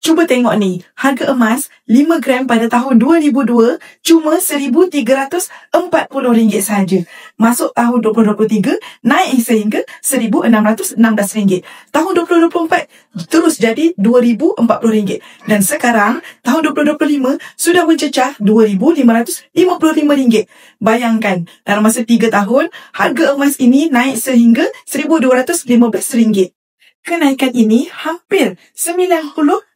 Cuba tengok ni, harga emas 5 gram pada tahun 2002 cuma RM1,340 sahaja. Masuk tahun 2023 naik sehingga RM1,616. Tahun 2024 terus jadi RM2,040. Dan sekarang tahun 2025 sudah mencecah RM2,555. Bayangkan dalam masa 3 tahun harga emas ini naik sehingga RM1,215. Kenaikan ini hampir 91%.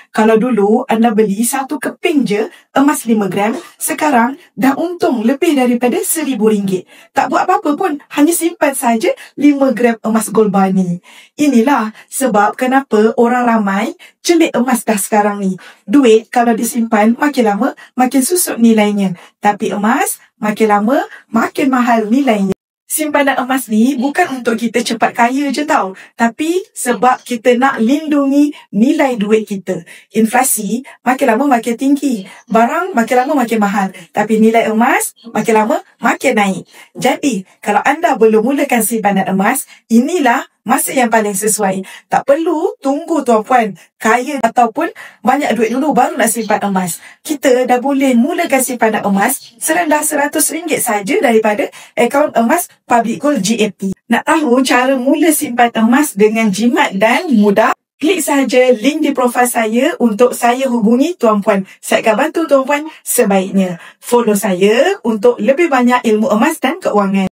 Kalau dulu anda beli satu keping je emas 5 gram, sekarang dah untung lebih daripada RM1,000. Tak buat apa-apa pun, hanya simpan saja 5 gram emas gold bar ni. Inilah sebab kenapa orang ramai celik emas dah sekarang ni. Duit kalau disimpan makin lama makin susut nilainya. Tapi emas makin lama makin mahal nilainya. Simpanan emas ni bukan untuk kita cepat kaya je tau. Tapi sebab kita nak lindungi nilai duit kita. Inflasi makin lama makin tinggi. Barang makin lama makin mahal. Tapi nilai emas makin lama makin naik. Jadi, kalau anda belum mulakan simpanan emas, inilah masa yang paling sesuai. Tak perlu tunggu tuan-puan kaya ataupun banyak duit dulu baru nak simpan emas. Kita dah boleh mulakan simpanan emas serendah RM100 saja daripada akaun emas Public Gold GAP. Nak tahu cara mula simpan emas dengan jimat dan mudah? Klik sahaja link di profil saya untuk saya hubungi tuan-puan. Saya akan bantu tuan-puan sebaiknya. Follow saya untuk lebih banyak ilmu emas dan keuangan.